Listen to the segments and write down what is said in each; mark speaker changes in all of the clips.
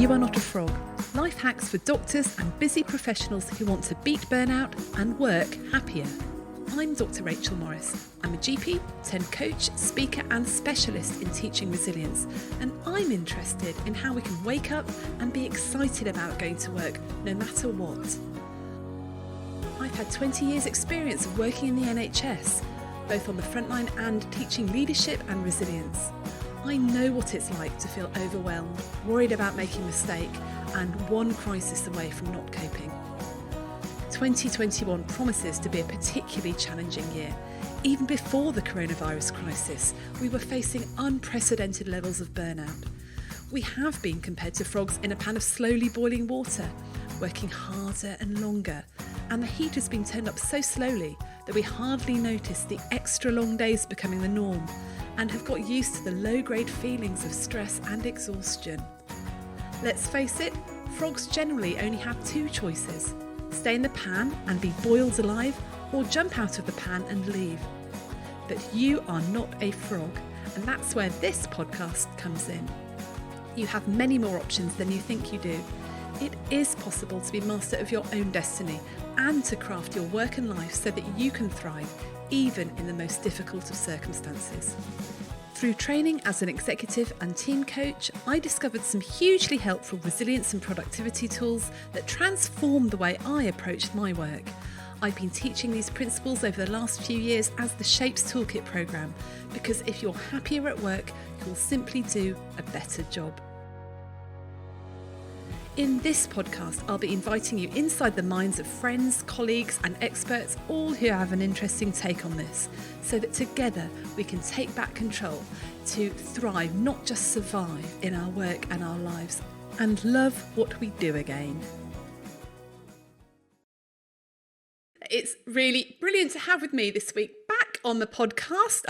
Speaker 1: You Are Not a Frog. Life hacks for doctors and busy professionals who want to beat burnout and work happier. I'm Dr. Rachel Morris. I'm a GP, TED coach, speaker and specialist in teaching resilience, and I'm interested in how we can wake up and be excited about going to work no matter what. I've had 20 years experience of working in the NHS, both on the front line and teaching leadership and resilience. I know what it's like to feel overwhelmed, worried about making a mistake, and one crisis away from not coping. 2021 promises to be a particularly challenging year. Even before the coronavirus crisis, we were facing unprecedented levels of burnout. We have been compared to frogs in a pan of slowly boiling water, working harder and longer, and the heat has been turned up so slowly that we hardly notice the extra long days becoming the norm, and have got used to the low-grade feelings of stress and exhaustion. Let's face it, frogs generally only have two choices: stay in the pan and be boiled alive, or jump out of the pan and leave. But you are not a frog, and that's where this podcast comes in. You have many more options than you think you do. It is possible to be master of your own destiny and to craft your work and life so that you can thrive, even in the most difficult of circumstances. Through training as an executive and team coach, I discovered some hugely helpful resilience and productivity tools that transformed the way I approached my work. I've been teaching these principles over the last few years as the Shapes Toolkit programme, because if you're happier at work, you'll simply do a better job. In this podcast, I'll be inviting you inside the minds of friends, colleagues and experts, all who have an interesting take on this, so that together we can take back control to thrive, not just survive in our work and our lives, and love what we do again. It's really brilliant to have with me this week back on the podcast,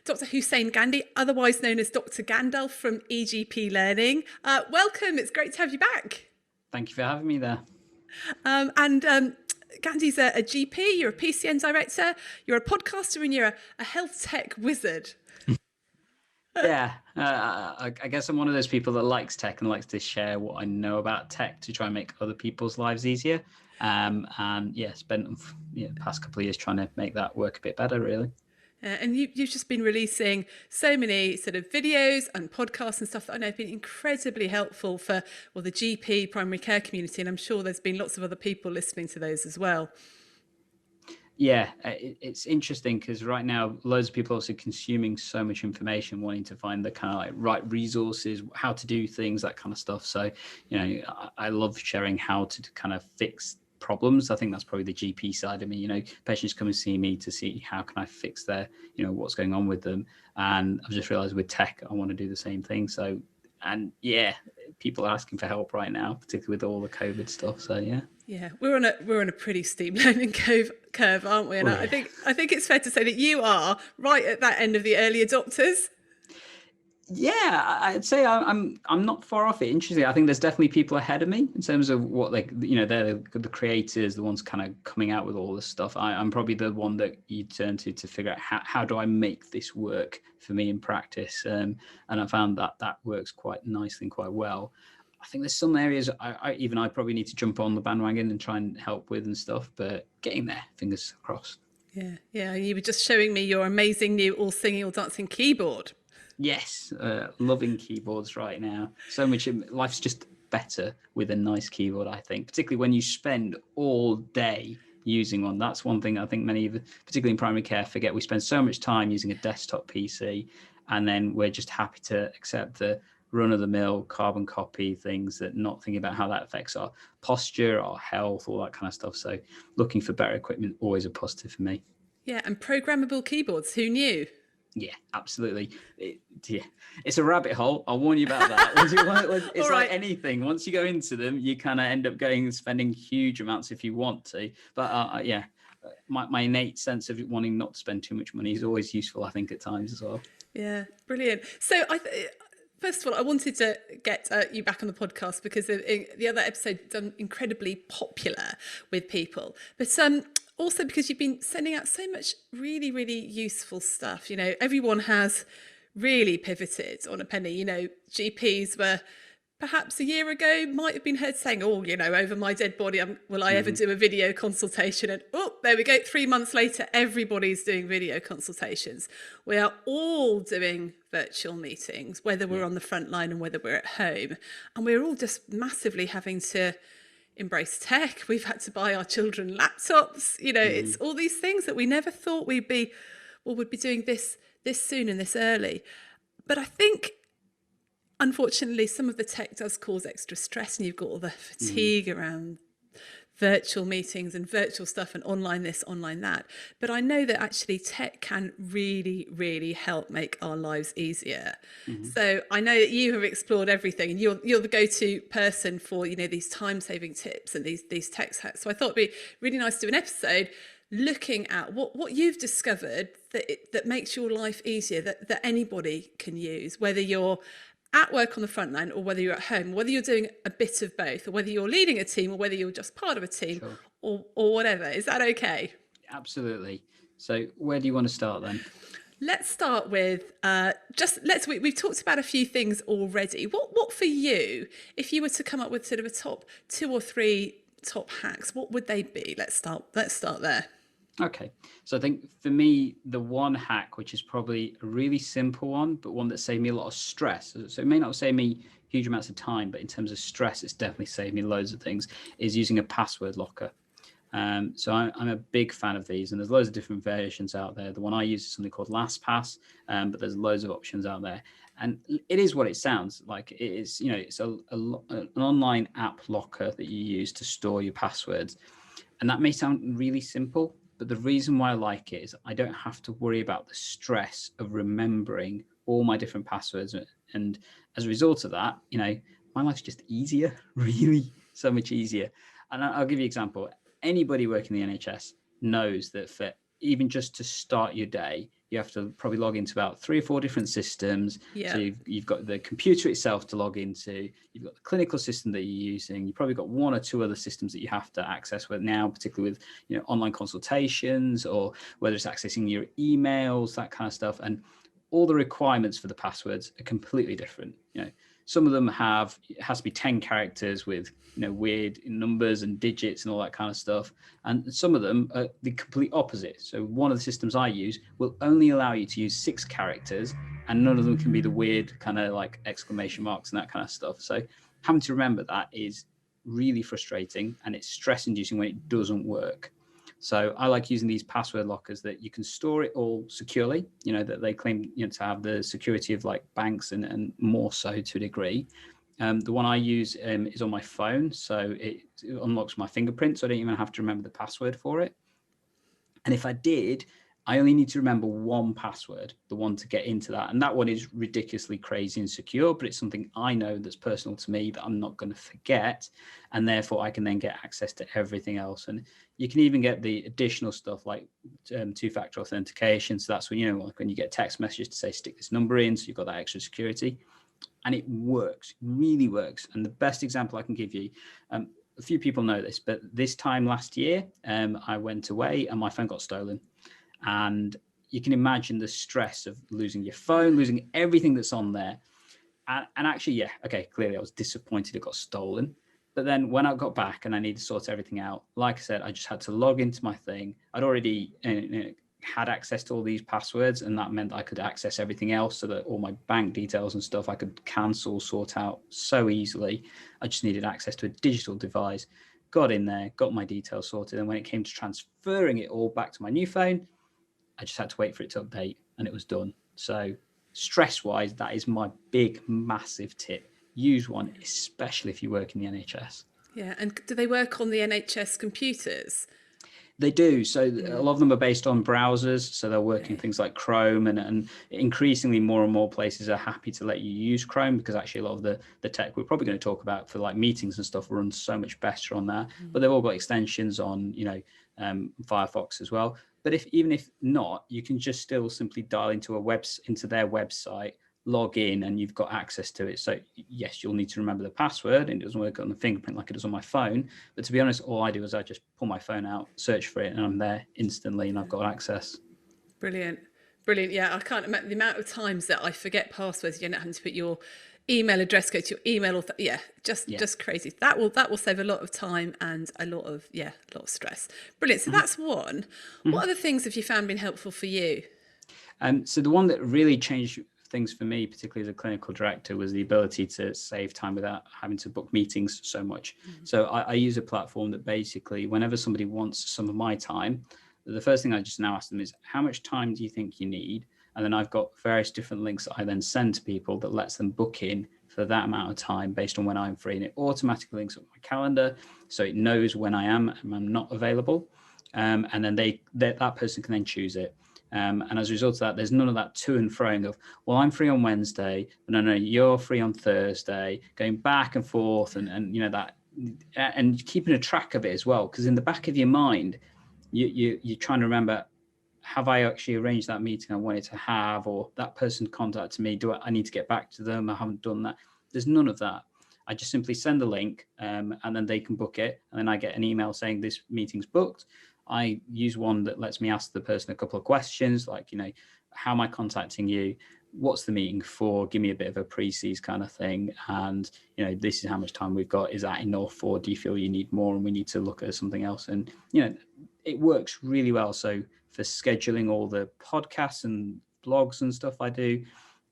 Speaker 1: Dr. Hussain Gandhi, otherwise known as Dr. Gandalf from EGP Learning. Welcome, it's great to have you back.
Speaker 2: Thank you for having me there.
Speaker 1: Gandhi's a GP, you're a PCN director, you're a podcaster, and you're a health tech wizard.
Speaker 2: Yeah, I guess I'm one of those people that likes tech and likes to share what I know about tech to try and make other people's lives easier. Spent the past couple of years trying to make that work a bit better, really.
Speaker 1: And you've just been releasing so many sort of videos and podcasts and stuff that I know have been incredibly helpful for the GP primary care community. And I'm sure there's been lots of other people listening to those as well.
Speaker 2: Yeah, it's interesting because right now, loads of people are also consuming so much information, wanting to find the kind of like right resources, how to do things, that kind of stuff. So, I love sharing how to kind of fix problems. I think that's probably the GP side of me. Patients come and see me to see how can I fix their, what's going on with them. And I've just realized with tech, I want to do the same thing. So, and yeah, people are asking for help right now, particularly with all the COVID stuff. So yeah,
Speaker 1: we're on a pretty steep learning curve, aren't we? And I think it's fair to say that you are right at that end of the early adopters.
Speaker 2: Yeah, I'd say I'm not far off it. Interesting. I think there's definitely people ahead of me in terms of what they're the creators, the ones kind of coming out with all this stuff. I'm probably the one that you turn to figure out how do I make this work for me in practice. And I found that works quite nicely and quite well. I think there's some areas I probably need to jump on the bandwagon and try and help with and stuff, but getting there, fingers crossed.
Speaker 1: Yeah. You were just showing me your amazing new all singing, all dancing keyboard.
Speaker 2: Yes, loving keyboards right now. So much life's just better with a nice keyboard, I think, particularly when you spend all day using one. That's one thing I think many, particularly in primary care, forget. We spend so much time using a desktop PC, and then we're just happy to accept the run-of-the-mill carbon copy things, that not thinking about how that affects our posture, our health, all that kind of stuff. So looking for better equipment, always a positive for me.
Speaker 1: Yeah, and programmable keyboards, who knew?
Speaker 2: Yeah, absolutely. It's a rabbit hole. I'll warn you about that. It's like anything. Once you go into them, you kind of end up spending huge amounts if you want to. But my innate sense of wanting not to spend too much money is always useful, I think, at times as well.
Speaker 1: Yeah, brilliant. So first of all, I wanted to get you back on the podcast because the other episode done incredibly popular with people. But also because you've been sending out so much really, really useful stuff. Everyone has really pivoted on a penny. GPs were perhaps a year ago might have been heard saying, oh, over my dead body, will I ever do a video consultation? And there we go. 3 months later, everybody's doing video consultations. We are all doing virtual meetings, whether we're on the front line and whether we're at home. And we're all just massively having to embrace tech. We've had to buy our children laptops. It's all these things that we never thought would be doing this soon and this early. But I think, unfortunately, some of the tech does cause extra stress, and you've got all the fatigue around virtual meetings and virtual stuff and online this, online that. But I know that actually tech can really, really help make our lives easier. So I know that you have explored everything, and you're the go-to person for these time-saving tips and these tech hacks. So I thought it'd be really nice to do an episode looking at what you've discovered that makes your life easier, that anybody can use, whether you're at work on the front line or whether you're at home, whether you're doing a bit of both, or whether you're leading a team or whether you're just part of a team. Sure. or whatever. Is that okay?
Speaker 2: Absolutely. So where do you want to start then?
Speaker 1: Let's start with we've talked about a few things already. What for you, if you were to come up with sort of a top 2 or 3 top hacks, what would they be? Let's start there.
Speaker 2: Okay. So I think for me, the one hack, which is probably a really simple one, but one that saved me a lot of stress. So it may not save me huge amounts of time, but in terms of stress, it's definitely saved me loads of things, is using a password locker. So I'm a big fan of these, and there's loads of different versions out there. The one I use is something called LastPass, but there's loads of options out there. And it is what it sounds like. It is, it's an online app locker that you use to store your passwords. And that may sound really simple, but the reason why I like it is I don't have to worry about the stress of remembering all my different passwords. And as a result of that, my life's just easier, really so much easier. And I'll give you an example. Anybody working in the NHS knows that for even just to start your day, you have to probably log into about 3 or 4 different systems. Yeah. So you've got the computer itself to log into, you've got the clinical system that you're using, you've probably got 1 or 2 other systems that you have to access with now, particularly with online consultations, or whether it's accessing your emails, that kind of stuff. And all the requirements for the passwords are completely different. Some of them it has to be 10 characters with weird numbers and digits and all that kind of stuff. And some of them are the complete opposite. So one of the systems I use will only allow you to use 6 characters, and none of them can be the weird kind of like exclamation marks and that kind of stuff. So having to remember that is really frustrating, and it's stress inducing when it doesn't work. So I like using these password lockers that you can store it all securely, that they claim to have the security of like banks and more so to a degree. The one I use is on my phone, so it unlocks my fingerprint, so I don't even have to remember the password for it. And if I did, I only need to remember 1 password, the one to get into that. And that one is ridiculously crazy and secure, but it's something I know that's personal to me that I'm not going to forget. And therefore I can then get access to everything else. And you can even get the additional stuff like 2-factor authentication. So that's when, like when you get text messages to say, stick this number in. So you've got that extra security, and it works, really works. And the best example I can give you, a few people know this, but this time last year, I went away and my phone got stolen. And you can imagine the stress of losing your phone, losing everything that's on there. And actually, clearly I was disappointed it got stolen. But then when I got back and I needed to sort everything out, like I said, I just had to log into my thing. I'd already had access to all these passwords, and that meant I could access everything else, so that all my bank details and stuff I could cancel, sort out so easily. I just needed access to a digital device, got in there, got my details sorted. And when it came to transferring it all back to my new phone, I just had to wait for it to update, and it was done. So stress-wise, that is my big, massive tip. Use one, especially if you work in the NHS.
Speaker 1: Yeah, and do they work on the NHS computers?
Speaker 2: They do. So a lot of them are based on browsers. So they're working things like Chrome, and increasingly more and more places are happy to let you use Chrome, because actually a lot of the tech we're probably going to talk about for like meetings and stuff runs so much better on that. But they've all got extensions on, Firefox as well. But even if not, you can just still simply dial into their website, log in, and you've got access to it. So yes, you'll need to remember the password, and it doesn't work on the fingerprint like it does on my phone. But to be honest, all I do is I just pull my phone out, search for it, and I'm there instantly, and I've got access.
Speaker 1: Brilliant. Brilliant. Yeah, I can't imagine the amount of times that I forget passwords. You don't have to put your email address, go to your email, yeah,
Speaker 2: Yeah.
Speaker 1: just crazy. That will save a lot of time and a lot of stress. Brilliant. So that's one. What other things have you found been helpful for you?
Speaker 2: So the one that really changed things for me, particularly as a clinical director, was the ability to save time without having to book meetings so much. So I use a platform that basically, whenever somebody wants some of my time, the first thing I just now ask them is, how much time do you think you need? And then I've got various different links that I then send to people that lets them book in for that amount of time based on when I'm free. And it automatically links up my calendar, so it knows when I am and I'm not available. And then that person can then choose it. And as a result of that, there's none of that to and froing of, well, I'm free on Wednesday, but no, you're free on Thursday, going back and forth, and that, and keeping a track of it as well, because in the back of your mind, you're trying to remember, have I actually arranged that meeting I wanted to have, or that person contacted me, I need to get back to them, I haven't done that. There's none of that. I just simply send the link, and then they can book it, and then I get an email saying this meeting's booked. I use one that lets me ask the person a couple of questions, like, how am I contacting you? What's the meeting for? Give me a bit of a pre-seas kind of thing. And, this is how much time we've got. Is that enough? Or do you feel you need more and we need to look at something else? And, it works really well. So for scheduling all the podcasts and blogs and stuff I do,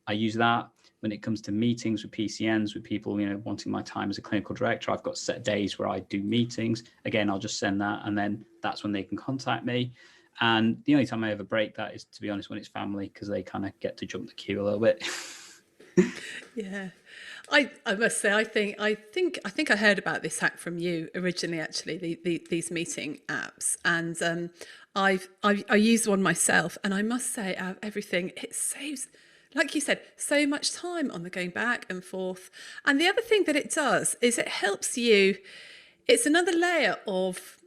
Speaker 2: I use that. When it comes to meetings with PCNs, with people, wanting my time as a clinical director, I've got set days where I do meetings. Again, I'll just send that, and then that's when they can contact me. And the only time I ever break that is, to be honest, when it's family, because they kind of get to jump the queue a little bit.
Speaker 1: Yeah. I must say, I think I heard about this hack from you originally, actually, these meeting apps. And I use one myself, and I must say, out of everything, it saves, like you said, so much time on the going back and forth. And the other thing that it does is it helps you, it's another layer of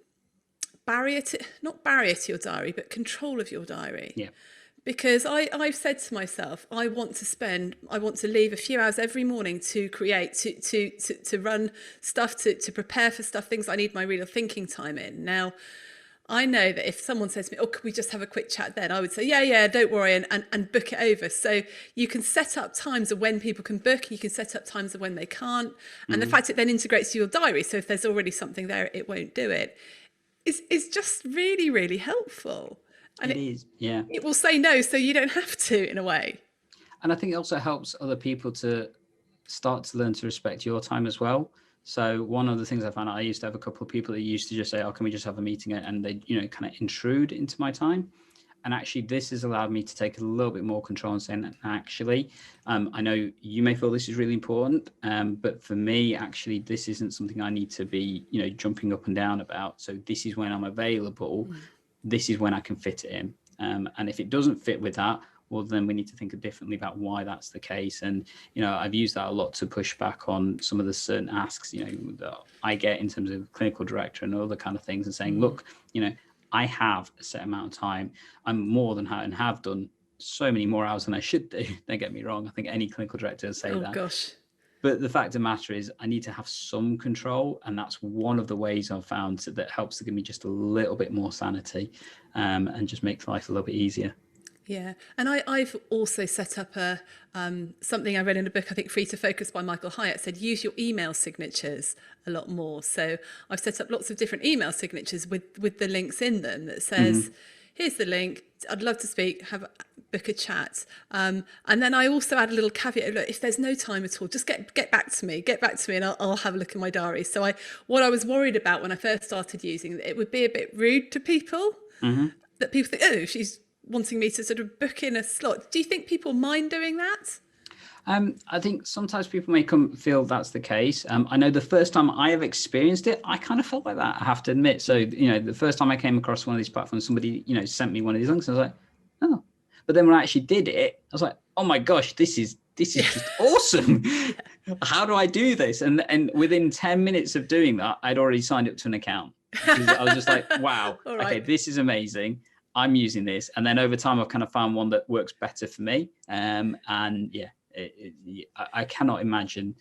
Speaker 1: not barrier to your diary, but control of your diary.
Speaker 2: Yeah.
Speaker 1: Because I've said to myself, I want to leave a few hours every morning to create, to run stuff, to prepare for stuff, things I need my real thinking time in. Now, I know that if someone says to me, oh, can we just have a quick chat then? I would say, yeah, don't worry, and book it over. So you can set up times of when people can book, and you can set up times of when they can't. And the fact it then integrates to your diary, so if there's already something there, it won't do it, is just really, really helpful. And
Speaker 2: it is, yeah.
Speaker 1: It will say no, so you don't have to, in a way.
Speaker 2: And I think it also helps other people to start to learn to respect your time as well. So one of the things I found out, I used to have a couple of people that used to just say, oh, can we just have a meeting? And they, kind of intrude into my time. And actually, this has allowed me to take a little bit more control and saying, actually, I know you may feel this is really important, but for me, actually, this isn't something I need to be, jumping up and down about. So this is when I'm available. This is when I can fit it in. And if it doesn't fit with that, well, then we need to think differently about why that's the case. And, I've used that a lot to push back on some of the certain asks, that I get in terms of clinical director and other kind of things, and saying, look, I have a set amount of time. I'm more than and have done so many more hours than I should do. Don't get me wrong. I think any clinical director will say that. Oh, gosh. But the fact of the matter is, I need to have some control. And that's one of the ways I've found that helps to give me just a little bit more sanity, and just makes life a little bit easier.
Speaker 1: Yeah. And I've also set up something I read in a book, I think Free to Focus by Michael Hyatt, said use your email signatures a lot more. So I've set up lots of different email signatures with the links in them that says, here's the link, I'd love to speak, book a chat. And then I also add a little caveat, look, if there's no time at all, just get back to me and I'll have a look in my diary. So what I was worried about when I first started using it, it would be a bit rude to people, that people think, oh, she's wanting me to sort of book in a slot. Do you think people mind doing that?
Speaker 2: I think sometimes people may feel that's the case. I know the first time I have experienced it, I kind of felt like that, I have to admit. So, the first time I came across one of these platforms, somebody, sent me one of these links, and I was like, oh. But then when I actually did it, I was like, oh my gosh, this is just awesome. How do I do this? And within 10 minutes of doing that, I'd already signed up to an account. I was just like, wow, okay, this is amazing. I'm using this. And then over time, I've kind of found one that works better for me. And yeah, I cannot imagine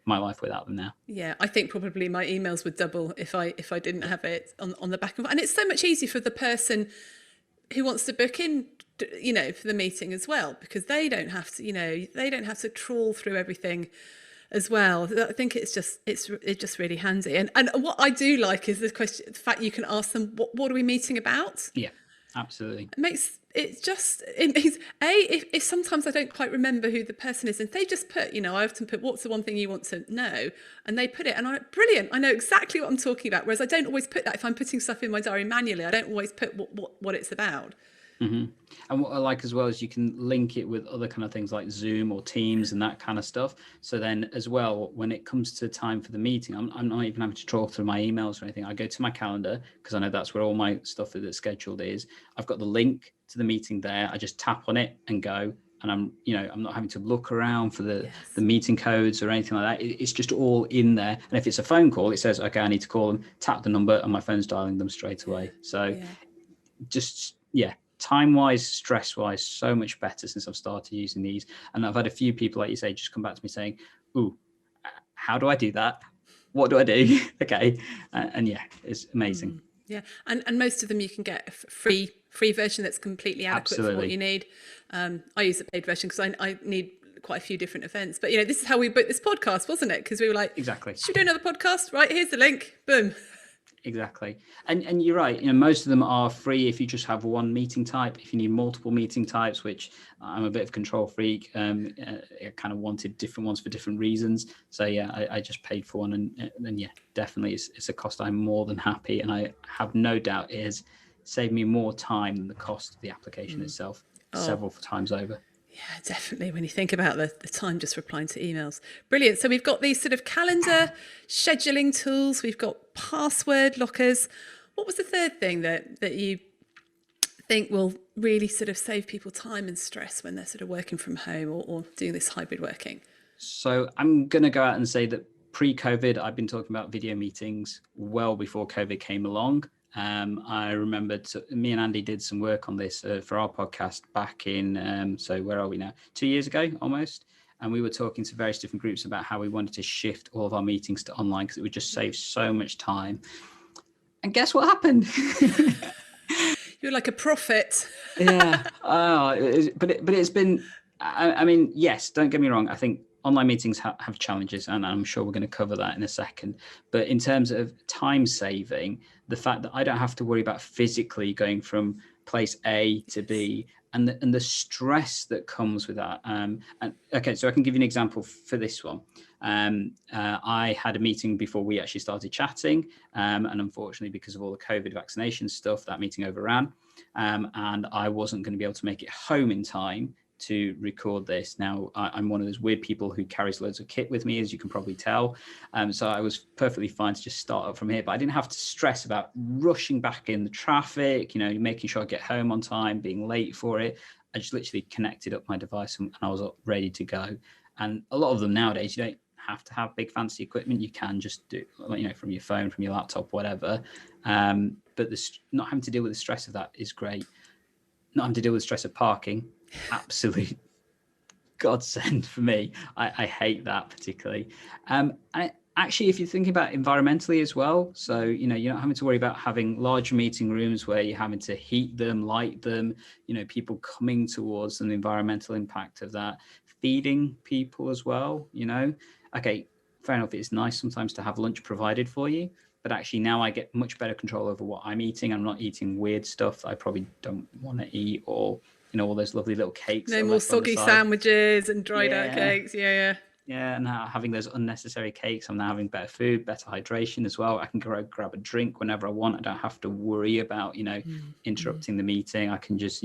Speaker 2: my life without them now.
Speaker 1: Yeah, I think probably my emails would double if I didn't have it on the back of it. And it's so much easier for the person who wants to book in for the meeting as well, because they don't have to trawl through everything as well. I think it's just really handy. And what I do like is the fact you can ask them, what are we meeting about?
Speaker 2: Yeah, absolutely.
Speaker 1: It makes if sometimes I don't quite remember who the person is, and they just put, I often put, what's the one thing you want to know? And they put it, and brilliant, I know exactly what I'm talking about. Whereas I don't always put that. If I'm putting stuff in my diary manually, I don't always put what it's about.
Speaker 2: Mm-hmm. And what I like as well is you can link it with other kind of things like Zoom or Teams and that kind of stuff. So then as well, when it comes to time for the meeting, I'm not even having to trawl through my emails or anything. I go to my calendar because I know that's where all my stuff that's scheduled is. I've got the link to the meeting there. I just tap on it and go. And I'm not having to look around for the meeting codes or anything like that. It's just all in there. And if it's a phone call, it says, okay, I need to call them, tap the number, and my phone's dialing them straight away. So time-wise, stress-wise, so much better since I've started using these. And I've had a few people, like you say, just come back to me saying, ooh, how do I do that? What do I do? Okay. And yeah, it's amazing.
Speaker 1: Yeah. And most of them you can get a free version that's completely adequate for what you need. I use the paid version because I need quite a few different events. But, this is how we booked this podcast, wasn't it? Because we were like,
Speaker 2: exactly.
Speaker 1: Should we do another podcast? Right, here's the link. Boom.
Speaker 2: Exactly. And you're right. Most of them are free if you just have one meeting type. If you need multiple meeting types, which I'm a bit of a control freak, I kind of wanted different ones for different reasons. So yeah, I just paid for one, and yeah, definitely it's a cost I'm more than happy, and I have no doubt it has saved me more time than the cost of the application itself several times over.
Speaker 1: Yeah, definitely. When you think about the time just replying to emails. Brilliant. So we've got these sort of calendar scheduling tools. We've got password lockers. What was the third thing that you think will really sort of save people time and stress when they're sort of working from home or doing this hybrid working?
Speaker 2: So I'm going to go out and say that pre-COVID, I've been talking about video meetings well before COVID came along. I remember me and Andy did some work on this for our podcast back in, so where are we now? 2 years ago, almost. And we were talking to various different groups about how we wanted to shift all of our meetings to online because it would just save so much time. And guess what happened?
Speaker 1: You're like a prophet.
Speaker 2: Yeah. But it's been, I mean, yes, don't get me wrong. I think online meetings have challenges, and I'm sure we're going to cover that in a second. But in terms of time saving, the fact that I don't have to worry about physically going from place A to B, and the stress that comes with that. And okay, so I can give you an example for this one. I had a meeting before we actually started chatting, and unfortunately, because of all the COVID vaccination stuff, that meeting overran, and I wasn't going to be able to make it home in time to record this. Now, I'm one of those weird people who carries loads of kit with me, as you can probably tell. So I was perfectly fine to just start up from here, but I didn't have to stress about rushing back in the traffic, making sure I get home on time, being late for it. I just literally connected up my device and I was ready to go. And a lot of them nowadays, you don't have to have big fancy equipment. You can just do, from your phone, from your laptop, whatever. But not having to deal with the stress of that is great. Not having to deal with the stress of parking, absolute godsend for me. I hate that particularly. And actually, if you're thinking about environmentally as well, so you're not having to worry about having large meeting rooms where you're having to heat them, light them, people coming towards and the environmental impact of that, feeding people as well. Okay, fair enough, it's nice sometimes to have lunch provided for you, but actually now I get much better control over what I'm eating. I'm not eating weird stuff that I probably don't want to eat, or all those lovely little cakes.
Speaker 1: No more soggy sandwiches and dried out cakes. Yeah,
Speaker 2: and now having those unnecessary cakes, I'm now having better food, better hydration as well. I can grab a drink whenever I want. I don't have to worry about interrupting the meeting. I can just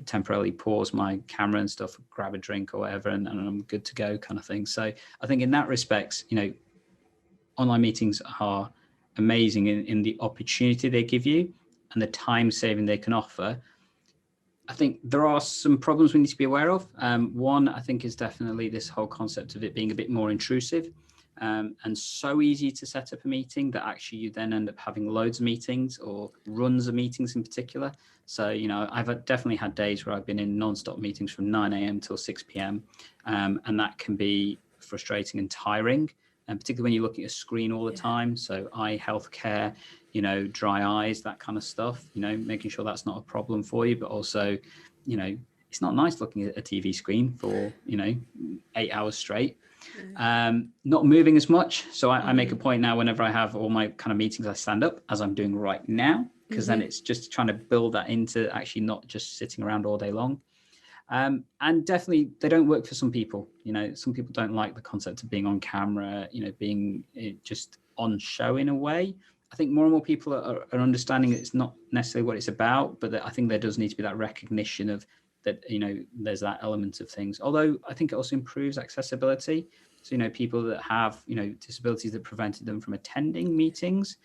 Speaker 2: temporarily pause my camera and stuff, grab a drink or whatever, and I'm good to go, kind of thing. So I think in that respects, online meetings are amazing in the opportunity they give you and the time saving they can offer. I think there are some problems we need to be aware of. One, I think, is definitely this whole concept of it being a bit more intrusive and so easy to set up a meeting that actually you then end up having loads of meetings or runs of meetings in particular. So, I've definitely had days where I've been in non-stop meetings from 9 a.m. till 6 p.m. And that can be frustrating and tiring, and particularly when you're looking at a screen all the time. So eye healthcare, dry eyes, that kind of stuff, making sure that's not a problem for you, but also it's not nice looking at a TV screen for 8 hours straight. Not moving as much. So I make a point now, whenever I have all my kind of meetings, I stand up, as I'm doing right now, because then it's just trying to build that into actually not just sitting around all day long. And definitely they don't work for some people. Some people don't like the concept of being on camera, being just on show in a way. I think more and more people are understanding it's not necessarily what it's about, but that I think there does need to be that recognition of that, there's that element of things. Although I think it also improves accessibility. So, people that have, disabilities that prevented them from attending meetings,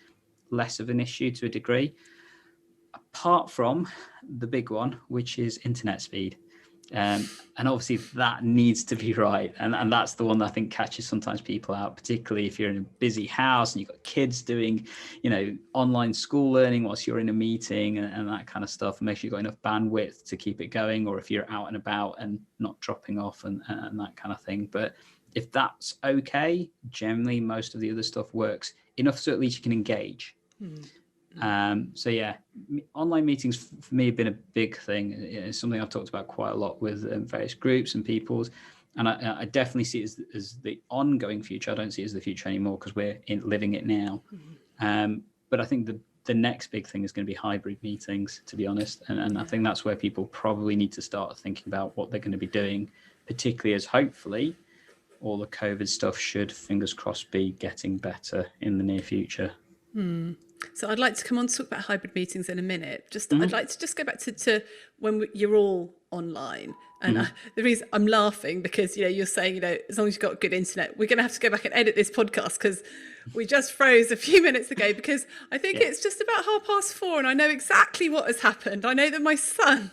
Speaker 2: less of an issue to a degree, apart from the big one, which is internet speed. And obviously that needs to be right. And that's the one that I think catches sometimes people out, particularly if you're in a busy house and you've got kids doing, online school learning whilst you're in a meeting and that kind of stuff, and make sure you've got enough bandwidth to keep it going, or if you're out and about and not dropping off and that kind of thing. But if that's okay, generally most of the other stuff works enough so at least you can engage. So yeah, online meetings for me have been a big thing. It's something I've talked about quite a lot with various groups and peoples, and I definitely see it as the ongoing future. I don't see it as the future anymore because we're living it now. But I think the next big thing is going to be hybrid meetings, to be honest, and I think that's where people probably need to start thinking about what they're going to be doing, particularly as hopefully all the COVID stuff should, fingers crossed, be getting better in the near future.
Speaker 1: So I'd like to come on to talk about hybrid meetings in a minute. I'd like to just go back to when you're all online. And the reason I'm laughing because, you're saying, as long as you've got good internet, we're going to have to go back and edit this podcast because we just froze a few minutes ago because I think it's just about 4:30 and I know exactly what has happened. I know that my son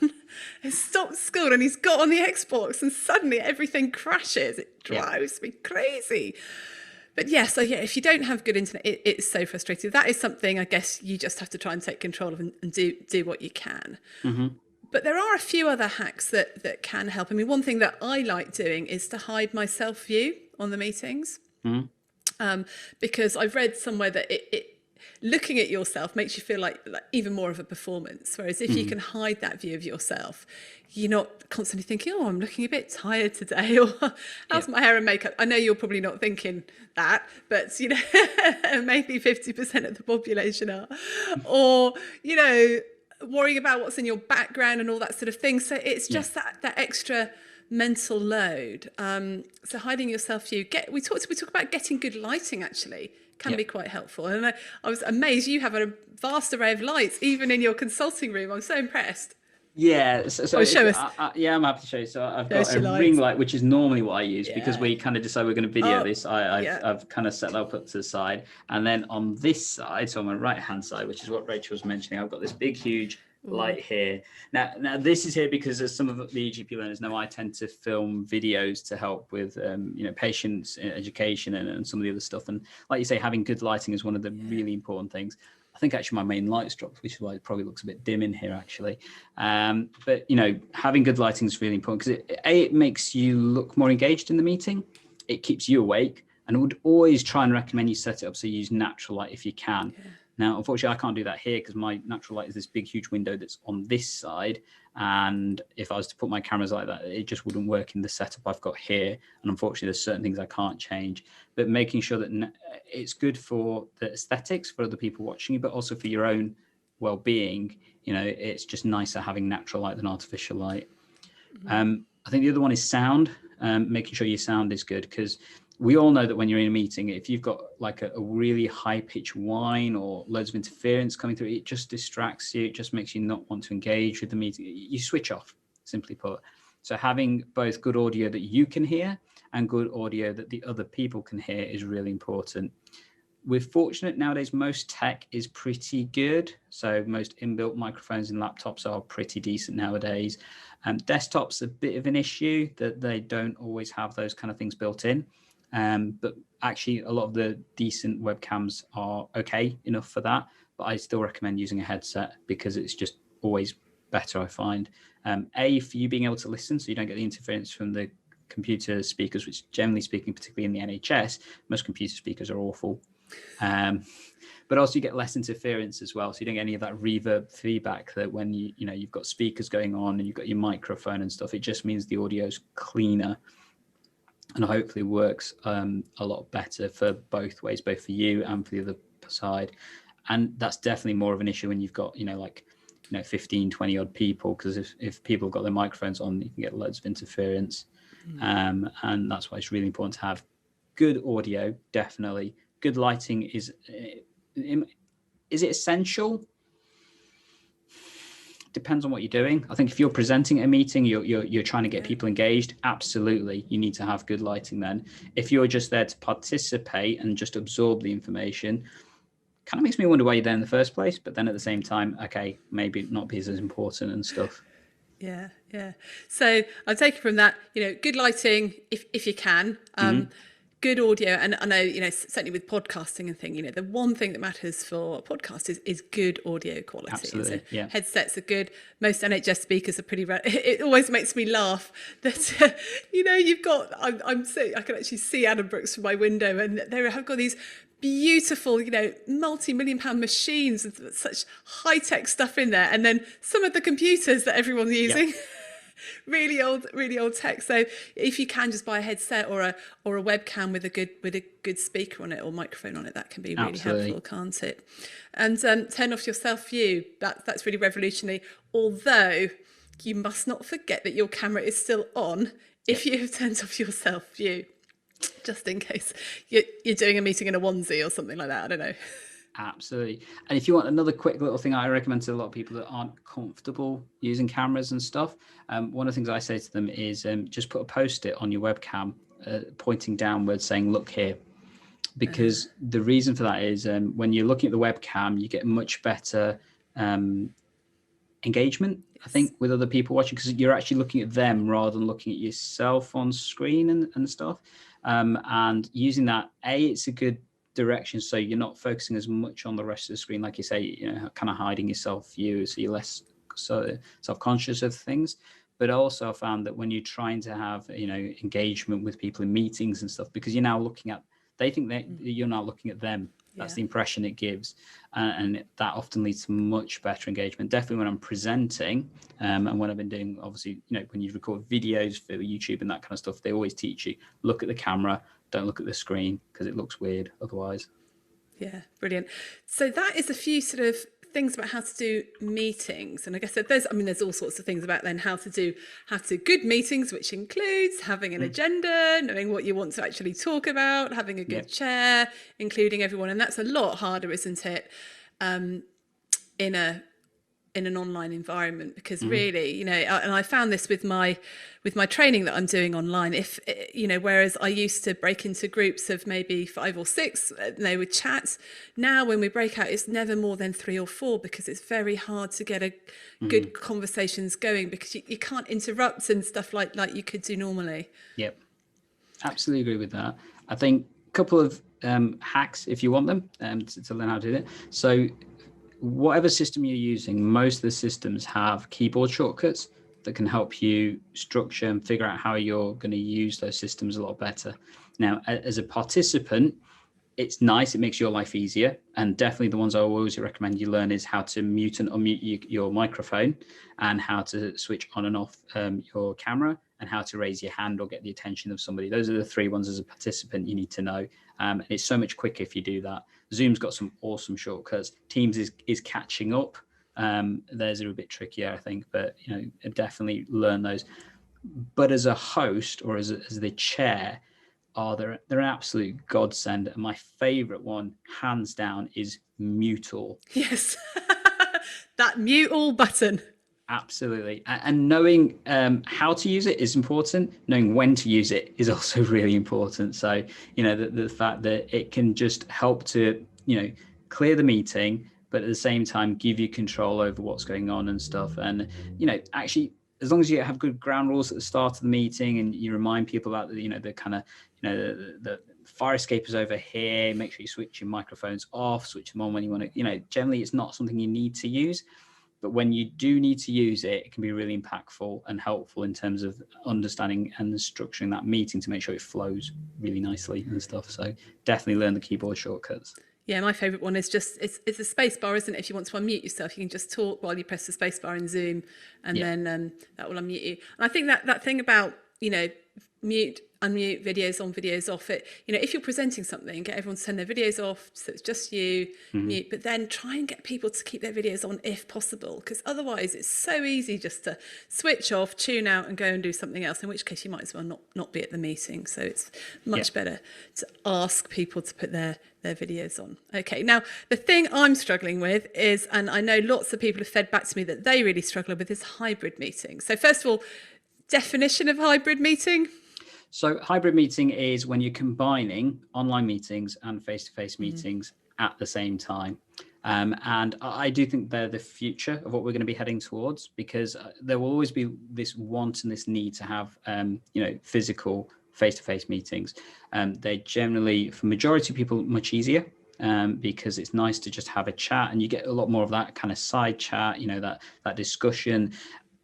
Speaker 1: has stopped school and he's got on the Xbox and suddenly everything crashes. It drives me crazy. But if you don't have good internet, it's so frustrating. That is something I guess you just have to try and take control of and do what you can. But there are a few other hacks that can help. I mean, one thing that I like doing is to hide my self-view on the meetings. Because I've read somewhere that it looking at yourself makes you feel like even more of a performance. Whereas if you can hide that view of yourself, you're not constantly thinking, oh, I'm looking a bit tired today, or how's my hair and makeup? I know you're probably not thinking that, but maybe 50% of the population are. Or, worrying about what's in your background and all that sort of thing. So it's just that extra mental load. So hiding your self-view. We talk about getting good lighting actually can be quite helpful. And I was amazed you have a vast array of lights even in your consulting room. I'm so impressed.
Speaker 2: Yeah, so
Speaker 1: show us.
Speaker 2: I'm happy to show you. So I've got a ring light, which is normally what I use because we kind of decide we're going to video this. I've kind of set that up to the side, and then on this side, so on my right hand side, which is what Rachel was mentioning, I've got this big, huge light here. Now this is here because, as some of the EGP learners know, I tend to film videos to help with patients education and some of the other stuff. And like you say, having good lighting is one of the really important things. I think actually my main light's dropped, which is why it probably looks a bit dim in here actually. But having good lighting is really important because it makes you look more engaged in the meeting. It keeps you awake, and I would always try and recommend you set it up so you use natural light if you can. Now, unfortunately, I can't do that here because my natural light is this big, huge window that's on this side. And if I was to put my cameras like that, it just wouldn't work in the setup I've got here. And unfortunately, there's certain things I can't change. But making sure that it's good for the aesthetics for other people watching you, but also for your own well-being. It's just nicer having natural light than artificial light. I think the other one is sound, making sure your sound is good because we all know that when you're in a meeting, if you've got like a really high-pitched whine or loads of interference coming through, it just distracts you. It just makes you not want to engage with the meeting. You switch off, simply put. So having both good audio that you can hear and good audio that the other people can hear is really important. We're fortunate nowadays, most tech is pretty good. So most inbuilt microphones in laptops are pretty decent nowadays. Desktops a bit of an issue that they don't always have those kind of things built in. But actually a lot of the decent webcams are okay enough for that, but I still recommend using a headset because it's just always better, I find. For you being able to listen so you don't get the interference from the computer speakers, which generally speaking, particularly in the NHS, most computer speakers are awful. But also you get less interference as well, so you don't get any of that reverb feedback that when you've got speakers going on and you've got your microphone and stuff. It just means the audio's cleaner and hopefully works a lot better for both ways, both for you and for the other side. And that's definitely more of an issue when you've got 15, 20 odd people, because if people have got their microphones on, you can get loads of interference. And that's why it's really important to have good audio. Definitely good lighting is it essential? Depends on what you're doing. I think if you're presenting at a meeting, you're trying to get people engaged, absolutely you need to have good lighting. Then if you're just there to participate and just absorb the information, kind of makes me wonder why you're there in the first place. But then at the same time, okay, maybe not be as important and stuff.
Speaker 1: Yeah. So I take it from that, good lighting if you can, good audio. And I know, certainly with podcasting and thing, the one thing that matters for podcasts is good audio quality.
Speaker 2: Absolutely, yeah.
Speaker 1: Headsets are good. Most NHS speakers are pretty. It always makes me laugh that you've got. I can actually see Adam Brooks from my window, and they have got these beautiful, multi-million-pound machines with such high-tech stuff in there, and then some of the computers that everyone's using. Yep. really old tech. So if you can just buy a headset or a webcam with a good speaker on it or microphone on it, that can be really helpful, can't it? And turn off your self view. That's really revolutionary. Although you must not forget that your camera is still on if you have turned off your self view, just in case you're doing a meeting in a onesie or something like that. I don't know.
Speaker 2: Absolutely. And if you want another quick little thing I recommend to a lot of people that aren't comfortable using cameras and stuff, one of the things I say to them is just put a post-it on your webcam pointing downwards saying, look here. Because the reason for that is when you're looking at the webcam, you get much better engagement, I think, with other people watching, because you're actually looking at them rather than looking at yourself on screen and stuff. And using that, it's a good direction, so you're not focusing as much on the rest of the screen, like you say, kind of hiding your self view, so you're less self-conscious of things. But also I found that when you're trying to have engagement with people in meetings and stuff, because you're now looking at, they think that you're now looking at them. That's the impression it gives, and that often leads to much better engagement. Definitely when I'm presenting, and when I've been doing, obviously, when you record videos for YouTube and that kind of stuff, they always teach you, look at the camera, don't look at the screen, because it looks weird otherwise. Yeah,
Speaker 1: brilliant. So that is a few sort of things about how to do meetings, and I guess that there's all sorts of things about then how to do good meetings, which includes having an agenda, knowing what you want to actually talk about, having a good chair, including everyone, and that's a lot harder, isn't it, in an online environment, because really, and I found this with my training that I'm doing online, if whereas I used to break into groups of maybe 5 or 6, they would chat. Now when we break out, it's never more than 3 or 4, because it's very hard to get a good conversations going, because you can't interrupt and stuff like you could do normally.
Speaker 2: Yep, absolutely agree with that. I think a couple of hacks, if you want them, to learn how to do it. So whatever system you're using, most of the systems have keyboard shortcuts that can help you structure and figure out how you're going to use those systems a lot better. Now, as a participant, it's nice. It makes your life easier. And definitely the ones I always recommend you learn is how to mute and unmute your microphone, and how to switch on and off your camera, and how to raise your hand or get the attention of somebody. Those are the 3 ones as a participant you need to know. And it's so much quicker if you do that. Zoom's got some awesome shortcuts. Teams is catching up. Theirs are a bit trickier, I think, but definitely learn those. But as a host or as the chair, they're an absolute godsend. And my favorite one, hands down, is mute all.
Speaker 1: Yes, that mute all button.
Speaker 2: Absolutely. And knowing how to use it is important. Knowing when to use it is also really important. So, the fact that it can just help to, clear the meeting, but at the same time, give you control over what's going on and stuff. And, actually, as long as you have good ground rules at the start of the meeting, and you remind people about the kind of, the fire escape is over here, make sure you switch your microphones off, switch them on when you want to, generally it's not something you need to use. But when you do need to use it, it can be really impactful and helpful in terms of understanding and structuring that meeting to make sure it flows really nicely and stuff. So definitely learn the keyboard shortcuts.
Speaker 1: Yeah, my favourite one is just, it's a space bar, isn't it? If you want to unmute yourself, you can just talk while you press the space bar in Zoom, and then that will unmute you. And I think that thing about, mute, unmute, videos on, videos off, it, if you're presenting something, get everyone to turn their videos off so it's just you, mute, but then try and get people to keep their videos on if possible, because otherwise it's so easy just to switch off, tune out and go and do something else, in which case you might as well not be at the meeting. So it's much better to ask people to put their videos on. Okay, now the thing I'm struggling with is, and I know lots of people have fed back to me that they really struggle with, is hybrid meetings. So first of all, definition of hybrid meeting.
Speaker 2: So hybrid meeting is when you're combining online meetings and face-to-face meetings at the same time. And I do think they're the future of what we're going to be heading towards, because there will always be this want and this need to have, physical face-to-face meetings. They're generally, for majority of people, much easier. Because it's nice to just have a chat, and you get a lot more of that kind of side chat, that discussion.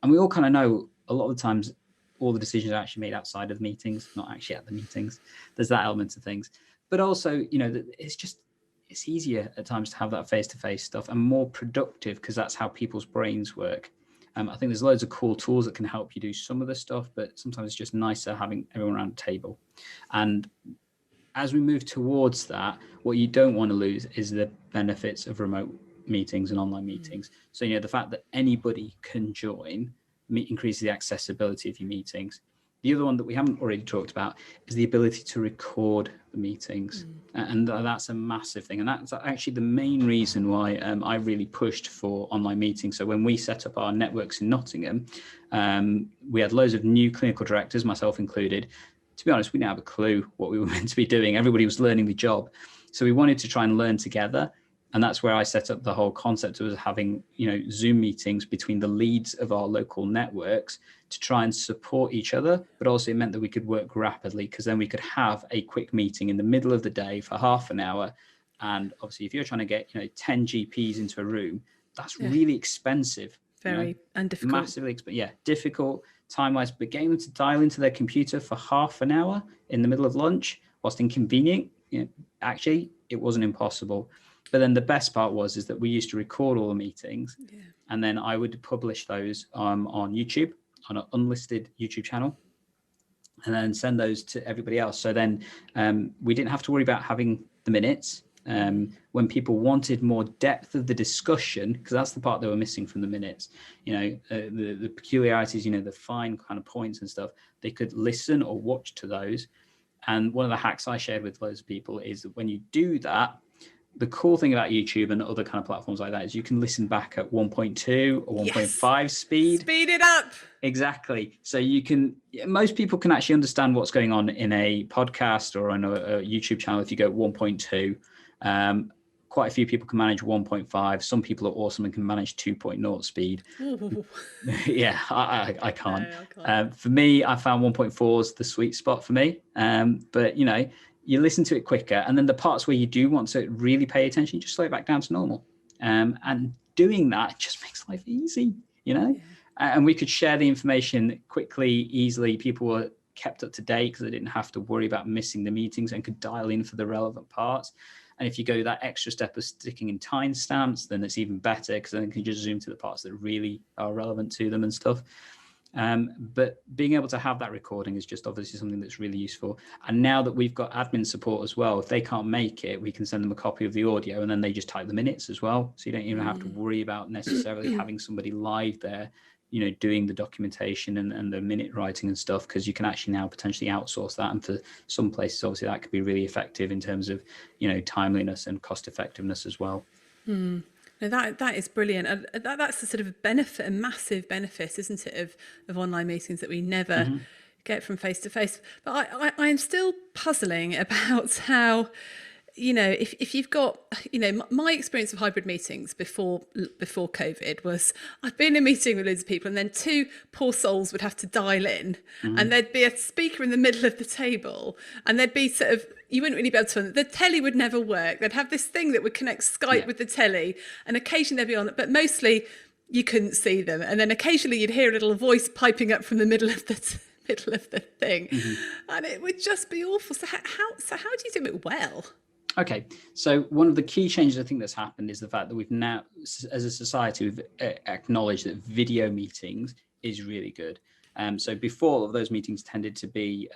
Speaker 2: And we all kind of know a lot of the times all the decisions are actually made outside of the meetings, not actually at the meetings. There's that element of things. But also, it's easier at times to have that face-to-face stuff, and more productive, because that's how people's brains work. I think there's loads of cool tools that can help you do some of the stuff, but sometimes it's just nicer having everyone around the table. And as we move towards that, what you don't want to lose is the benefits of remote meetings and online meetings. So, the fact that anybody can join increases the accessibility of your meetings. The other one that we haven't already talked about is the ability to record the meetings. And that's a massive thing. And that's actually the main reason why I really pushed for online meetings. So when we set up our networks in Nottingham, we had loads of new clinical directors, myself included. To be honest, we didn't have a clue what we were meant to be doing. Everybody was learning the job. So we wanted to try and learn together. And that's where I set up the whole concept of having, Zoom meetings between the leads of our local networks to try and support each other. But also it meant that we could work rapidly, because then we could have a quick meeting in the middle of the day for half an hour. And obviously, if you're trying to get, 10 GPs into a room, that's really expensive.
Speaker 1: And difficult.
Speaker 2: Massively difficult time-wise. But getting them to dial into their computer for half an hour in the middle of lunch, whilst inconvenient, actually, it wasn't impossible. But then the best part is that we used to record all the meetings, and then I would publish those on YouTube, on an unlisted YouTube channel, and then send those to everybody else. So then we didn't have to worry about having the minutes. When people wanted more depth of the discussion, because that's the part they were missing from the minutes, the peculiarities, the fine kind of points and stuff, they could listen or watch to those. And one of the hacks I shared with loads of people is that when you do that, the cool thing about YouTube and other kind of platforms like that is you can listen back at 1.2 or 1.5 speed.
Speaker 1: Speed it up.
Speaker 2: Exactly. So most people can actually understand what's going on in a podcast or on a YouTube channel if you go 1.2. Quite a few people can manage 1.5. Some people are awesome and can manage 2.0 speed. Yeah, I can't. No, I can't. For me, I found 1.4 is the sweet spot for me. But, you listen to it quicker, and then the parts where you do want to really pay attention, you just slow it back down to normal. And doing that just makes life easy, and we could share the information quickly, easily. People were kept up to date because they didn't have to worry about missing the meetings and could dial in for the relevant parts. And if you go that extra step of sticking in timestamps, then it's even better, because then you can just zoom to the parts that really are relevant to them and stuff. But being able to have that recording is just obviously something that's really useful. And now that we've got admin support as well, if they can't make it, we can send them a copy of the audio, and then they just type the minutes as well. So you don't even have to worry about necessarily having somebody live there, doing the documentation and the minute writing and stuff, because you can actually now potentially outsource that. And for some places, obviously, that could be really effective in terms of, timeliness and cost effectiveness as well.
Speaker 1: No, that is brilliant. And that's the sort of benefit, a massive benefit, isn't it, of online meetings that we never get from face to face. But I am still puzzling about how, if you've got, my experience of hybrid meetings before COVID was, I'd be in a meeting with loads of people, and then two poor souls would have to dial in, and there'd be a speaker in the middle of the table, and there'd be sort of, you wouldn't really be able to, the telly would never work. They'd have this thing that would connect Skype with the telly, and occasionally they'd be on, but mostly you couldn't see them, and then occasionally you'd hear a little voice piping up from the middle of the middle of the thing, and it would just be awful. So how do you do it well?
Speaker 2: Okay, so one of the key changes I think that's happened is the fact that we've now, as a society, we've acknowledged that video meetings is really good. So before, all of those meetings tended to be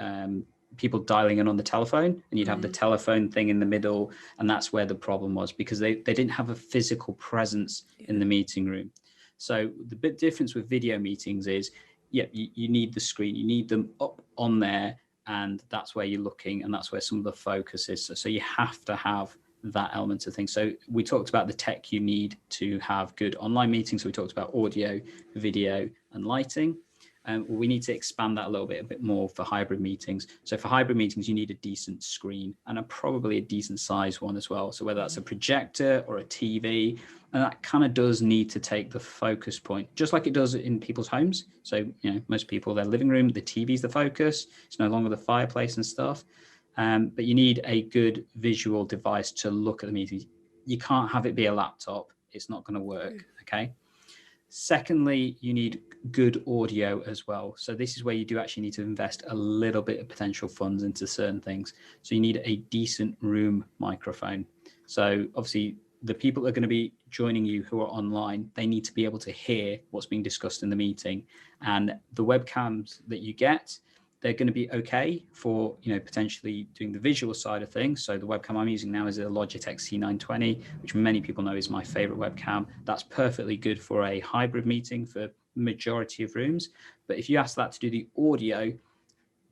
Speaker 2: people dialing in on the telephone, and you'd have the telephone thing in the middle, and that's where the problem was, because they didn't have a physical presence in the meeting room. So the big difference with video meetings is, you need the screen, you need them up on there, and that's where you're looking, and that's where some of the focus is. So you have to have that element of things. So we talked about the tech you need to have good online meetings. So we talked about audio, video, and lighting. We need to expand that a bit more for hybrid meetings. So for hybrid meetings, you need a decent screen, and probably a decent size one as well. So whether that's a projector or a TV, and that kind of does need to take the focus point, just like it does in people's homes. So, most people, their living room, the TV's the focus. It's no longer the fireplace and stuff. But you need a good visual device to look at the meeting. You can't have it be a laptop. It's not going to work. Okay. Secondly, you need good audio as well. So this is where you do actually need to invest a little bit of potential funds into certain things. So you need a decent room microphone. So obviously the people that are going to be joining you who are online, they need to be able to hear what's being discussed in the meeting. And the webcams that you get, they're going to be okay for, potentially doing the visual side of things. So the webcam I'm using now is a Logitech C920, which many people know is my favorite webcam. That's perfectly good for a hybrid meeting for majority of rooms. But if you ask that to do the audio,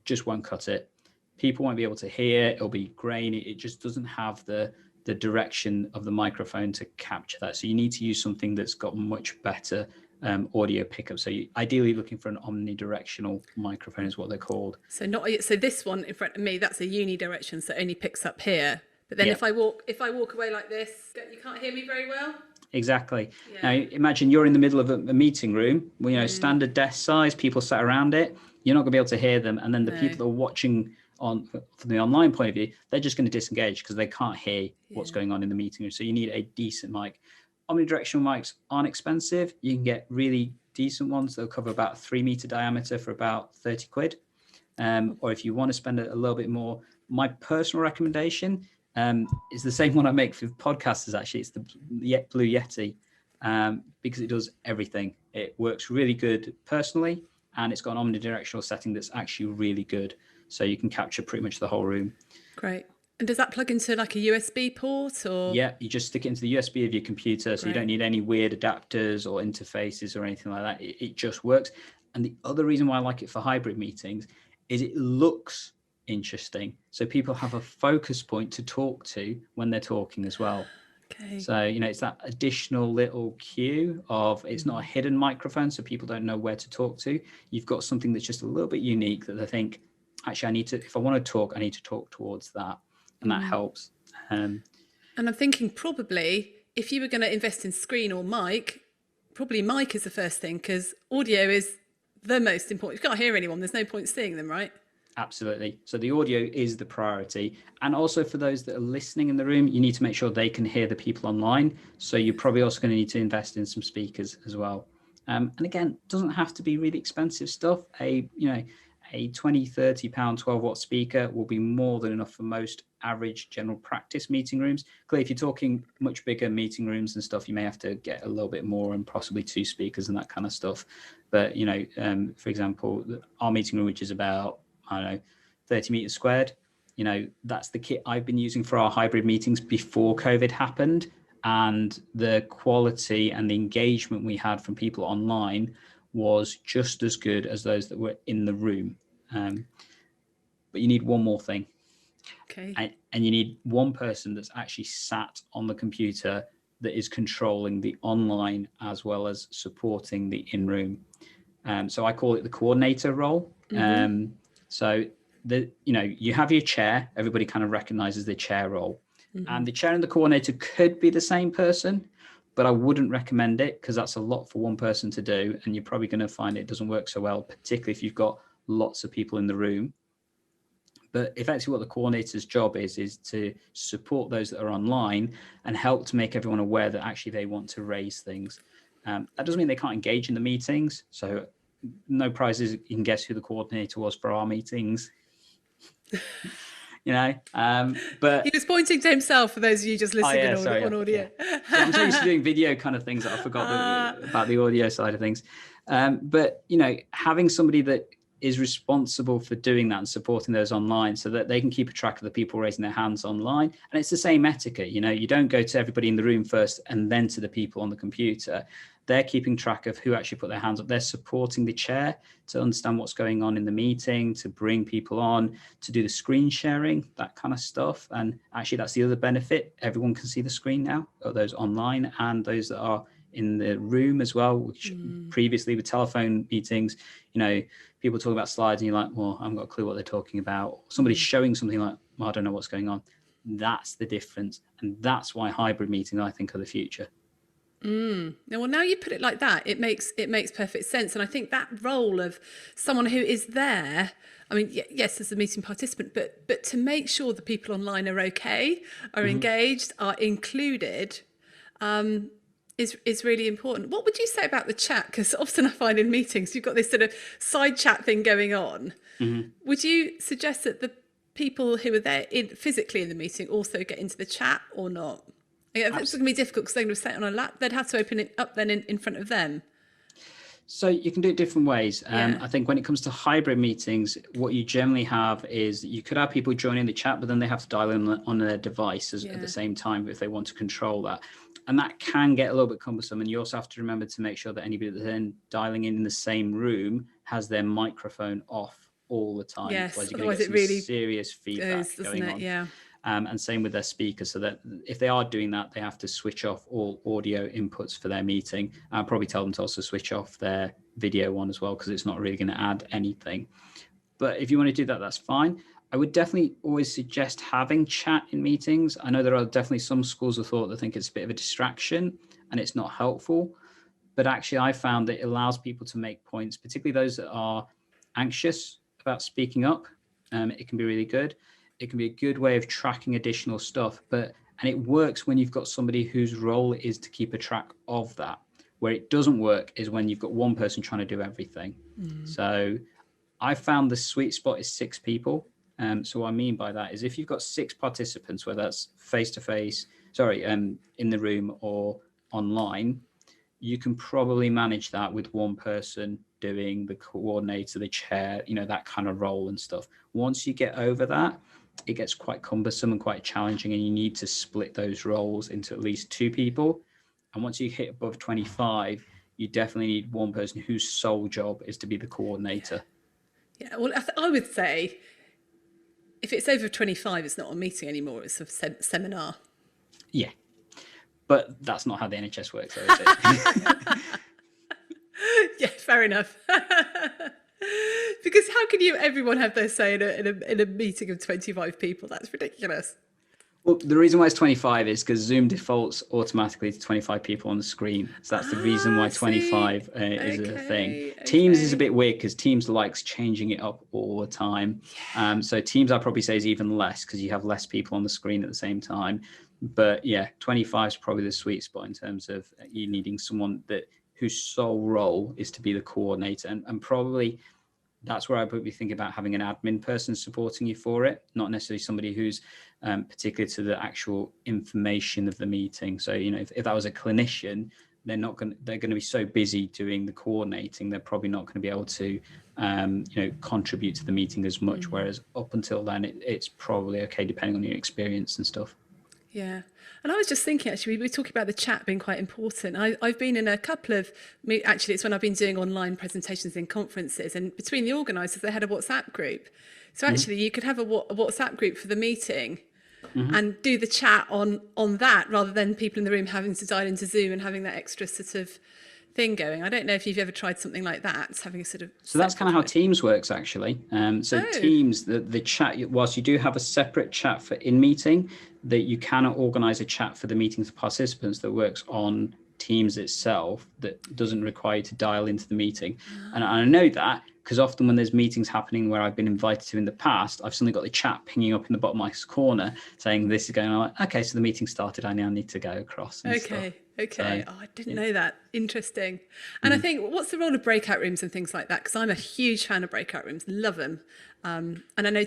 Speaker 2: just won't cut it. People won't be able to hear. It'll be grainy. It just doesn't have the direction of the microphone to capture that. So you need to use something that's got much better audio pickup. So you're ideally looking for an omnidirectional microphone is what they're called.
Speaker 1: So this one in front of me, that's a unidirection, so it only picks up here. But then if I walk away like this, you can't hear me very well.
Speaker 2: Exactly. Yeah. Now imagine you're in the middle of a meeting room, standard desk size, people sat around it. You're not going to be able to hear them, and then the people that are watching from the online point of view, they're just going to disengage because they can't hear what's going on in the meeting room. So you need a decent mic. Omnidirectional mics aren't expensive. You can get really decent ones. They'll cover about 3 meter diameter for about 30 quid. Or if you want to spend a little bit more, my personal recommendation is the same one I make for podcasters. Actually, it's the Blue Yeti, because it does everything. It works really good personally, and it's got an omnidirectional setting that's actually really good. So you can capture pretty much the whole room.
Speaker 1: Great. And does that plug into like a USB port or? Yeah,
Speaker 2: you just stick it into the USB of your computer. So you don't need any weird adapters or interfaces or anything like that. It just works. And the other reason why I like it for hybrid meetings is it looks interesting. So people have a focus point to talk to when they're talking as well.
Speaker 1: Okay.
Speaker 2: So, it's that additional little cue of it's not a hidden microphone, so people don't know where to talk to. You've got something that's just a little bit unique that they think, actually, if I want to talk, I need to talk towards that. And that helps.
Speaker 1: And I'm thinking probably if you were going to invest in screen or mic, probably mic is the first thing, because audio is the most important. If you can't hear anyone, there's no point seeing them, right?
Speaker 2: Absolutely. So the audio is the priority. And also for those that are listening in the room, you need to make sure they can hear the people online. So you're probably also going to need to invest in some speakers as well. And again, it doesn't have to be really expensive stuff. A 20, 30 pound, 12 watt speaker will be more than enough for most average general practice meeting rooms. Clearly, if you're talking much bigger meeting rooms and stuff, you may have to get a little bit more and possibly 2 speakers and that kind of stuff. But, for example, our meeting room, which is about, 30 meters squared, that's the kit I've been using for our hybrid meetings before COVID happened. And the quality and the engagement we had from people online was just as good as those that were in the room. But you need one more thing.
Speaker 1: Okay.
Speaker 2: And you need one person that's actually sat on the computer that is controlling the online as well as supporting the in-room. So I call it the coordinator role. So you have your chair. Everybody kind of recognizes the chair role. And the chair and the coordinator could be the same person, but I wouldn't recommend it because that's a lot for one person to do. And you're probably going to find it doesn't work so well, particularly if you've got lots of people in the room. But effectively what the coordinator's job is to support those that are online and help to make everyone aware that actually they want to raise things. That doesn't mean they can't engage in the meetings. So no prizes. You can guess who the coordinator was for our meetings. But
Speaker 1: he was pointing to himself for those of you just listening on audio.
Speaker 2: Yeah. I'm so used to doing video kind of things that I forgot about the audio side of things. But having somebody that is responsible for doing that and supporting those online so that they can keep a track of the people raising their hands online. And it's the same etiquette. You don't go to everybody in the room first and then to the people on the computer. They're keeping track of who actually put their hands up. They're supporting the chair to understand what's going on in the meeting, to bring people on, to do the screen sharing, that kind of stuff. And actually, that's the other benefit. Everyone can see the screen now, those online and those that are in the room as well, which previously with telephone meetings, people talk about slides and you're like, well, I haven't got a clue what they're talking about. Somebody's showing something like, well, I don't know what's going on. That's the difference. And that's why hybrid meetings, I think, are the future.
Speaker 1: Well, now you put it like that, it makes perfect sense. And I think that role of someone who is there, I mean, yes, as a meeting participant, but to make sure the people online are okay, are engaged, are included, is really important. What would you say about the chat? Because often I find in meetings, you've got this sort of side chat thing going on. Would you suggest that the people who are there physically in the meeting also get into the chat or not? Yeah, it's going to be difficult because they're going to sit on a lap. They'd have to open it up then in front of them.
Speaker 2: So you can do it different ways. I think when it comes to hybrid meetings, what you generally have is you could have people joining the chat, but then they have to dial in on their device at the same time if they want to control that. And that can get a little bit cumbersome. And you also have to remember to make sure that anybody that's then dialing in the same room has their microphone off all the time.
Speaker 1: Yes,
Speaker 2: otherwise it really serious feedback going on.
Speaker 1: Yeah.
Speaker 2: And same with their speakers, so that if they are doing that, they have to switch off all audio inputs for their meeting. I'll probably tell them to also switch off their video one as well, because it's not really going to add anything. But if you want to do that, that's fine. I would definitely always suggest having chat in meetings. I know there are definitely some schools of thought that think it's a bit of a distraction and it's not helpful. But actually, I found that it allows people to make points, particularly those that are anxious about speaking up. It can be really good. It can be a good way of tracking additional stuff, and it works when you've got somebody whose role is to keep a track of that. Where it doesn't work is when you've got one person trying to do everything. So I found the sweet spot is 6 people. So what I mean by that is if you've got 6 participants, whether that's face-to-face, in the room or online, you can probably manage that with one person doing the coordinator, the chair, that kind of role and stuff. Once you get over that, it gets quite cumbersome and quite challenging, and you need to split those roles into at least 2 people. And once you hit above 25, you definitely need one person whose sole job is to be the coordinator.
Speaker 1: Yeah, well, I would say if it's over 25, it's not a meeting anymore, it's a seminar.
Speaker 2: Yeah, but that's not how the NHS works, though, is it?
Speaker 1: Yeah, fair enough. Because how can everyone have their say in a meeting of 25 people? That's ridiculous.
Speaker 2: Well, the reason why it's 25 is because Zoom defaults automatically to 25 people on the screen. So that's the reason why 25 is a thing. Teams is a bit weird because Teams likes changing it up all the time. So Teams, I'd probably say, is even less because you have less people on the screen at the same time. But yeah, 25 is probably the sweet spot in terms of you needing someone whose sole role is to be the coordinator. And probably that's where I would be thinking about having an admin person supporting you for it, not necessarily somebody who's particular to the actual information of the meeting. So, if that was a clinician, they're going to be so busy doing the coordinating, they're probably not going to be able to, contribute to the meeting as much. Whereas up until then, it's probably okay, depending on your experience and stuff.
Speaker 1: Yeah. And I was just thinking, actually, we were talking about the chat being quite important. I've been in a couple of, actually, it's when I've been doing online presentations in conferences, and between the organisers, they had a WhatsApp group. So actually, you could have a WhatsApp group for the meeting and do the chat on that, rather than people in the room having to dial into Zoom and having that extra sort of thing going. I don't know if you've ever tried something like that, having a sort of...
Speaker 2: So that's kind of how Teams works, actually. Teams, the chat, whilst you do have a separate chat for in-meeting, that you cannot organise a chat for the meeting's participants that works on Teams itself that doesn't require you to dial into the meeting. And I know that because often when there's meetings happening where I've been invited to in the past, I've suddenly got the chat pinging up in the bottom right corner saying this is going on. Like, okay, so the meeting started. I now need to go across. And
Speaker 1: Okay.
Speaker 2: So,
Speaker 1: Oh, I didn't know that. Interesting. And I think, what's the role of breakout rooms and things like that? Because I'm a huge fan of breakout rooms, love them. And I know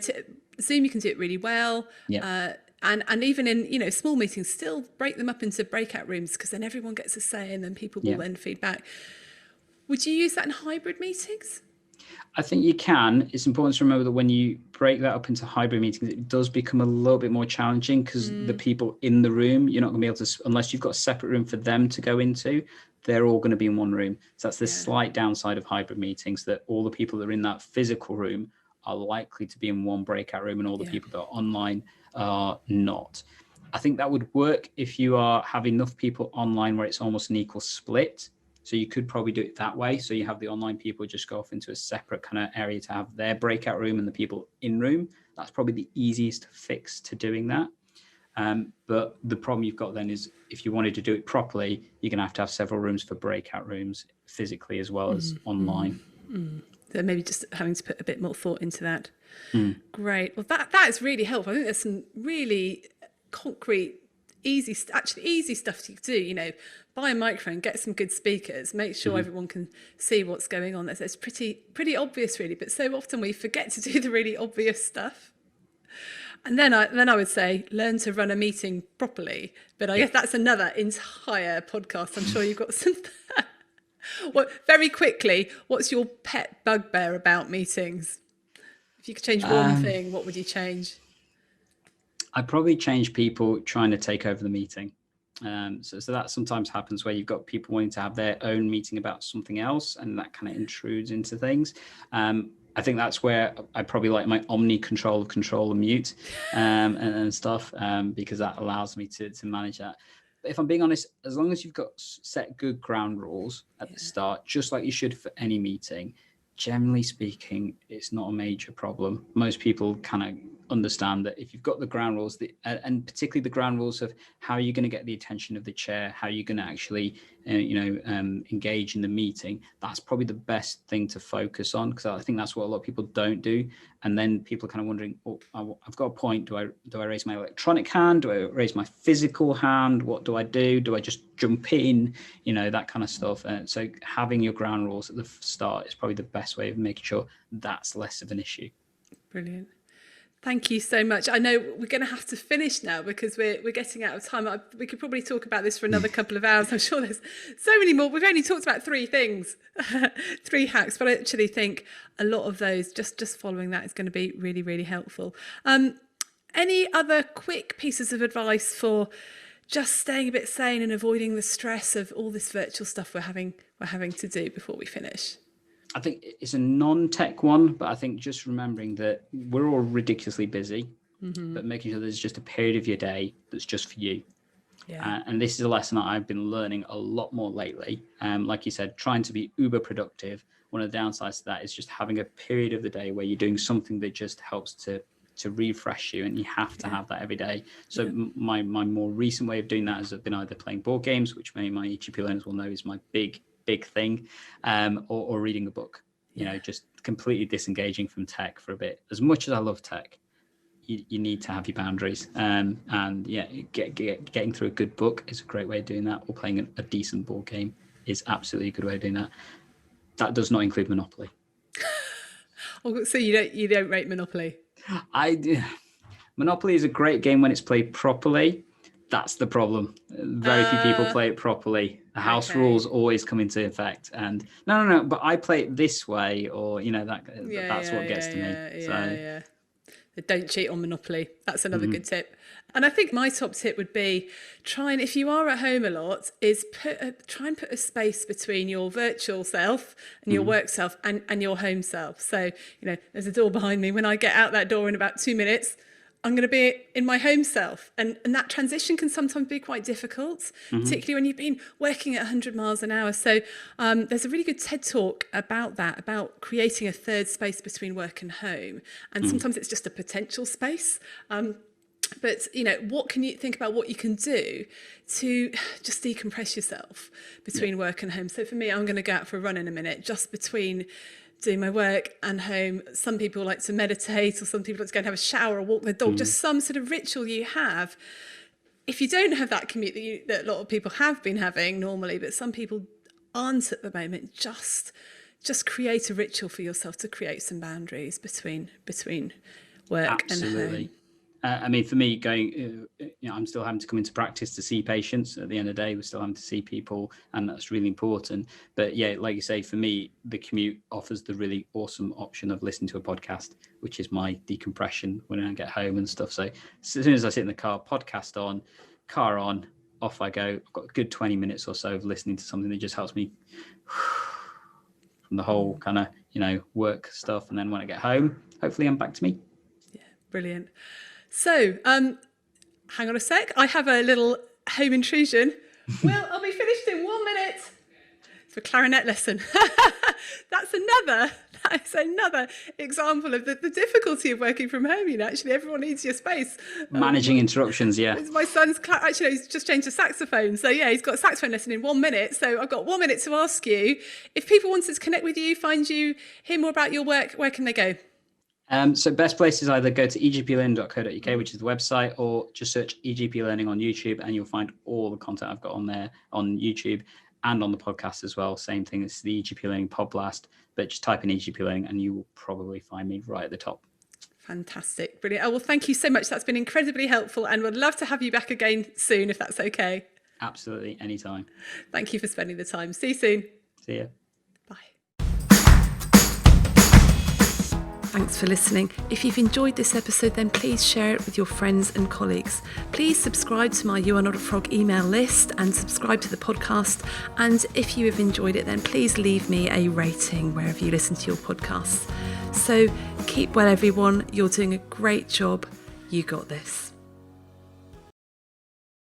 Speaker 1: Zoom, you can do it really well.
Speaker 2: Yeah.
Speaker 1: And even in, small meetings, still break them up into breakout rooms, because then everyone gets a say and then people will then feedback. Would you use that in hybrid meetings?
Speaker 2: I think you can. It's important to remember that when you break that up into hybrid meetings, it does become a little bit more challenging, because the people in the room, you're not going to be able to, unless you've got a separate room for them to go into, they're all going to be in one room. So that's the slight downside of hybrid meetings, that all the people that are in that physical room are likely to be in one breakout room, and all the people that are online are not. I think that would work if you have enough people online where it's almost an equal split. So you could probably do it that way. So you have the online people just go off into a separate kind of area to have their breakout room, and the people in room. That's probably the easiest fix to doing that. But the problem you've got then is, if you wanted to do it properly, you're going to have several rooms for breakout rooms physically as well as online.
Speaker 1: So maybe just having to put a bit more thought into that. Great. Well, that is really helpful. I think there's some really concrete, easy stuff to do. Buy a microphone, get some good speakers, make sure everyone can see what's going on. It's pretty obvious, really. But so often we forget to do the really obvious stuff. And then I would say, learn to run a meeting properly. But I guess that's another entire podcast. I'm sure you've got some. Well, very quickly, what's your pet bugbear about meetings? If you could change one thing, what would you change?
Speaker 2: I'd probably change people trying to take over the meeting. So that sometimes happens where you've got people wanting to have their own meeting about something else, and that kind of intrudes into things. I think that's where I probably like my omni control and mute and stuff, because that allows me to manage that. But if I'm being honest, as long as you've got set good ground rules at the start, just like you should for any meeting, generally speaking, it's not a major problem. Most people kind of understand that if you've got the ground rules, and particularly the ground rules of how you're going to get the attention of the chair, how you're going to actually, engage in the meeting, that's probably the best thing to focus on, because I think that's what a lot of people don't do. And then people are kind of wondering, oh, I've got a point. Do I raise my electronic hand? Do I raise my physical hand? What do I do? Do I just jump in? That kind of stuff. So having your ground rules at the start is probably the best way of making sure that's less of an issue.
Speaker 1: Brilliant. Thank you so much. I know we're going to have to finish now because we're getting out of time. We could probably talk about this for another couple of hours. I'm sure there's so many more. We've only talked about 3 things, 3 hacks, but I actually think a lot of those, just following that, is going to be really, really helpful. Any other quick pieces of advice for just staying a bit sane and avoiding the stress of all this virtual stuff we're having to do before we finish?
Speaker 2: I think it's a non-tech one, but I think just remembering that we're all ridiculously busy, but making sure there's just a period of your day that's just for you. Yeah. And this is a lesson that I've been learning a lot more lately. Like you said, trying to be uber productive. One of the downsides to that is just having a period of the day where you're doing something that just helps to refresh you, and you have to have that every day. So my more recent way of doing that has been either playing board games, which many of my EGP learners will know is my big thing, or reading a book. Just completely disengaging from tech for a bit. As much as I love tech, you need to have your boundaries. Getting through a good book is a great way of doing that, or playing a decent board game is absolutely a good way of doing that. That does not include Monopoly.
Speaker 1: Oh, so you don't rate Monopoly?
Speaker 2: I do. Monopoly is a great game when it's played properly. That's the problem. Very few people play it properly. The house rules always come into effect. And no, but I play it this way, or that's what gets to me.
Speaker 1: Don't cheat on Monopoly. That's another good tip. And I think my top tip would be if you are at home a lot, is try and put a space between your virtual self and your work self and your home self. So, there's a door behind me. When I get out that door in about 2 minutes, I'm going to be in my home self. And that transition can sometimes be quite difficult, particularly when you've been working at 100 miles an hour. So there's a really good TED talk about that, about creating a third space between work and home. And sometimes it's just a potential space. But, what can you think about what you can do to just decompress yourself between work and home? So for me, I'm going to go out for a run in a minute, just between doing my work and home. Some people like to meditate, or some people like to go and have a shower or walk their dog, just some sort of ritual you have. If you don't have that commute that a lot of people have been having normally, but some people aren't at the moment, just create a ritual for yourself to create some boundaries between work and home.
Speaker 2: I mean, for me, going, I'm still having to come into practice to see patients. At the end of the day, we're still having to see people, and that's really important. But yeah, like you say, for me, the commute offers the really awesome option of listening to a podcast, which is my decompression when I get home and stuff. So as soon as I sit in the car, podcast on, car on, off I go. I've got a good 20 minutes or so of listening to something that just helps me from the whole kind of, work stuff. And then when I get home, hopefully I'm back to me.
Speaker 1: Yeah, brilliant. So, hang on a sec. I have a little home intrusion. Well, I'll be finished in 1 minute. It's a clarinet lesson. That's another example of the difficulty of working from home. Actually, everyone needs your space.
Speaker 2: Managing interruptions, yeah.
Speaker 1: My son's he's just changed to saxophone. So yeah, he's got a saxophone lesson in 1 minute. So I've got 1 minute to ask you, if people wanted to connect with you, find you, hear more about your work, where can they go?
Speaker 2: So best place is either go to egplearning.co.uk, which is the website, or just search EGP Learning on YouTube, and you'll find all the content I've got on there on YouTube and on the podcast as well. Same thing, it's the EGP Learning Podcast, but just type in EGP Learning and you will probably find me right at the top.
Speaker 1: Fantastic, brilliant. Oh, well, thank you so much. That's been incredibly helpful, and would love to have you back again soon, if that's okay.
Speaker 2: Absolutely, anytime.
Speaker 1: Thank you for spending the time. See you soon.
Speaker 2: See ya.
Speaker 1: Bye. Thanks for listening. If you've enjoyed this episode, then please share it with your friends and colleagues. Please subscribe to my You Are Not a Frog email list and subscribe to the podcast. And if you have enjoyed it, then please leave me a rating wherever you listen to your podcasts. So keep well, everyone. You're doing a great job. You got this.